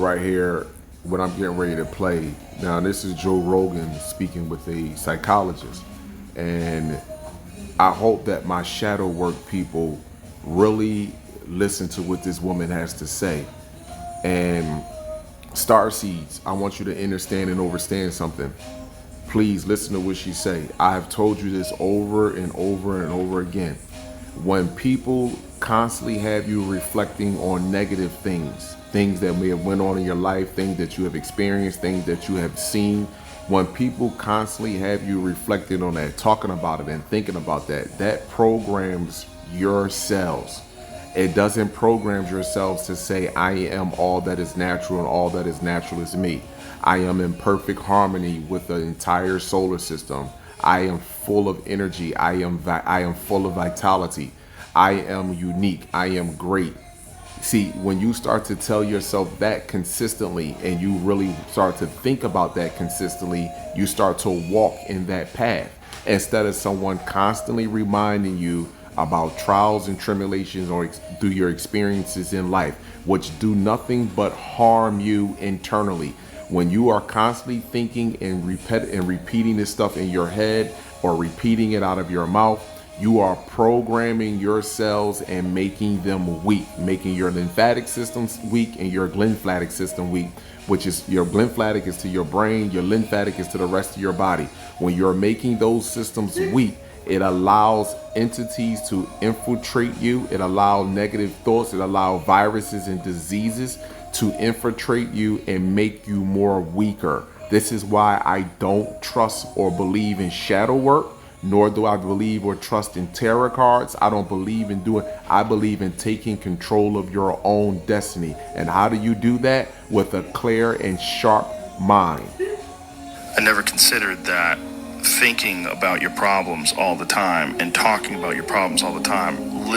right here, what I'm getting ready to play. Now, this is Joe Rogan speaking with a psychologist. And I hope that my shadow work people really listen to what this woman has to say. And star seeds, I want you to understand and understand something. Please listen to what she say. I have told you this over and over and over again. When people constantly have you reflecting on negative things that may have went on in your life, things that you have experienced, things that you have seen, when people constantly have you reflecting on that, talking about it and thinking about that, that programs your cells. It doesn't program yourselves to say, I am all that is natural and all that is natural is me. I am in perfect harmony with the entire solar system. I am full of energy. I am full of vitality. I am unique. I am great. See, when you start to tell yourself that consistently and you really start to think about that consistently, you start to walk in that path instead of someone constantly reminding you about trials and tribulations or through your experiences in life, which do nothing but harm you internally. When you are constantly thinking and repeating this stuff in your head or repeating it out of your mouth, you are programming your cells and making them weak, making your lymphatic systems weak and your glymphatic system weak, which is your glymphatic is to your brain, your lymphatic is to the rest of your body. When you're making those systems weak, it allows entities to infiltrate you. It allows negative thoughts. It allows viruses and diseases to infiltrate you and make you more weaker. This is why I don't trust or believe in shadow work, nor do I believe or trust in tarot cards. I don't believe in doing, I believe in taking control of your own destiny. And how do you do that? With a clear and sharp mind. I never considered that thinking about your problems all the time and talking about your problems all the time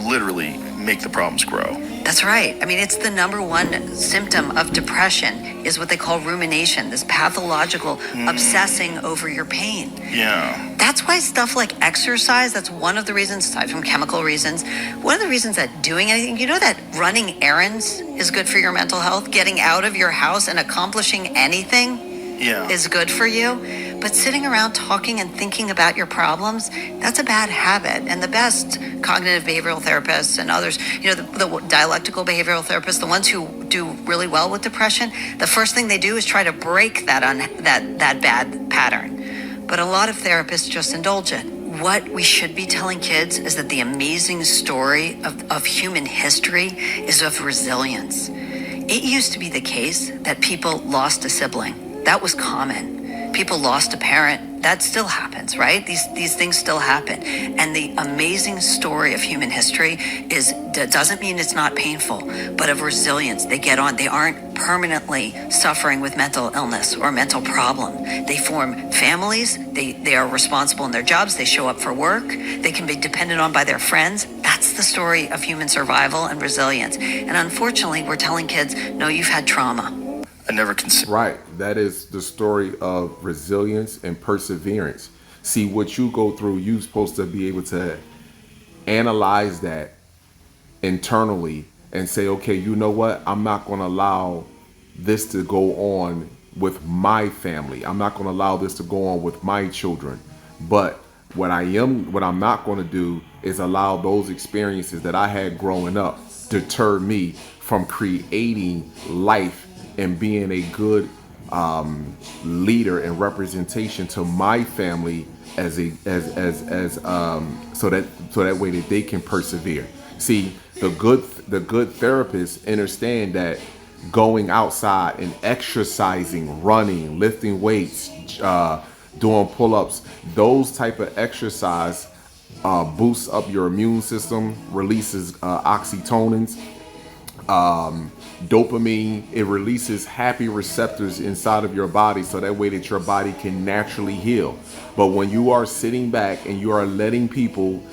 literally make the problems grow. That's right. I mean, it's the number one symptom of depression is what they call rumination, this pathological obsessing over your pain. Yeah. That's why stuff like exercise, that's one of the reasons, aside from chemical reasons, one of the reasons that doing anything, you know that running errands is good for your mental health? Getting out of your house and accomplishing anything is good for you. But sitting around talking and thinking about your problems, that's a bad habit. And the best cognitive behavioral therapists and others, you know, the dialectical behavioral therapists, the ones who do really well with depression, the first thing they do is try to break that bad pattern. But a lot of therapists just indulge it. What we should be telling kids is that the amazing story of human history is of resilience. It used to be the case that people lost a sibling. That was common. People lost a parent. That still happens, right? These things still happen. And the amazing story of human history doesn't mean it's not painful, but of resilience. They get on. They aren't permanently suffering with mental illness or mental problem. They form families. They are responsible in their jobs. They show up for work. They can be depended on by their friends. That's the story of human survival and resilience. And unfortunately, we're telling kids, no, you've had trauma. I never considered. Right. That is the story of resilience and perseverance. See, what you go through, you're supposed to be able to analyze that internally and say, okay, you know what? I'm not going to allow this to go on with my family. I'm not going to allow this to go on with my children. But what I'm not going to do is allow those experiences that I had growing up deter me from creating life and being a good leader and representation to my family so that way that they can persevere. See, the good therapists understand that going outside and exercising, running, lifting weights, doing pull-ups, those type of exercise boosts up your immune system, releases oxytocins, dopamine. It releases happy receptors inside of your body so that way that your body can naturally heal. But when you are sitting back and you are letting people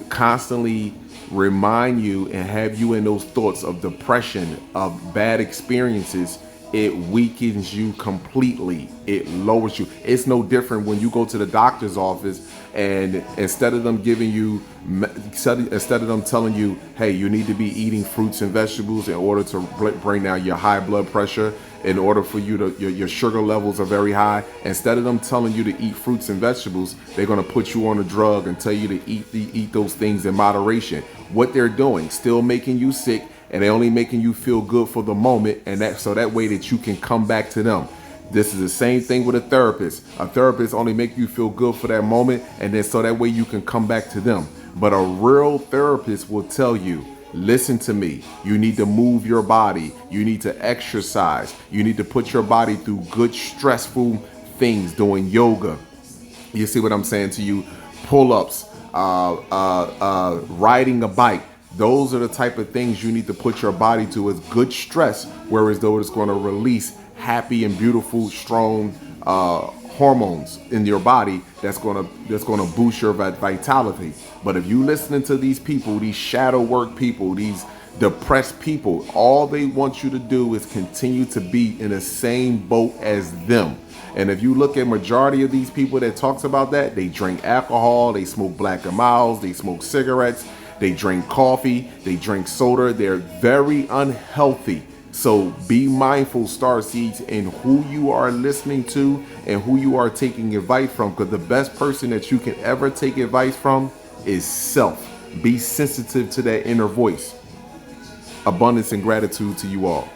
constantly remind you and have you in those thoughts of depression, of bad experiences, it weakens you completely. It lowers you. It's no different when you go to the doctor's office and instead of them giving you, instead of them telling you, hey, you need to be eating fruits and vegetables in order to bring down your high blood pressure, in order for you to, your sugar levels are very high. Instead of them telling you to eat fruits and vegetables, they're going to put you on a drug and tell you to eat those things in moderation. What they're doing, still making you sick, and they're only making you feel good for the moment, and that way that you can come back to them. This is the same thing with a therapist. A therapist only make you feel good for that moment, and then so that way you can come back to them. But a real therapist will tell you, listen to me. You need to move your body. You need to exercise. You need to put your body through good, stressful things, doing yoga. You see what I'm saying to you? Pull-ups, riding a bike. Those are the type of things you need to put your body to as good stress, whereas though it's going to release happy and beautiful, strong hormones in your body that's going to boost your vitality. But if you listening to these people, these shadow work people, these depressed people, all they want you to do is continue to be in the same boat as them. And if you look at majority of these people that talks about that, they drink alcohol, they smoke Black and Milds, they smoke cigarettes, they drink coffee, they drink soda. They're very unhealthy. So be mindful, Star Seeds, in who you are listening to and who you are taking advice from, because the best person that you can ever take advice from is self. Be sensitive to that inner voice. Abundance and gratitude to you all.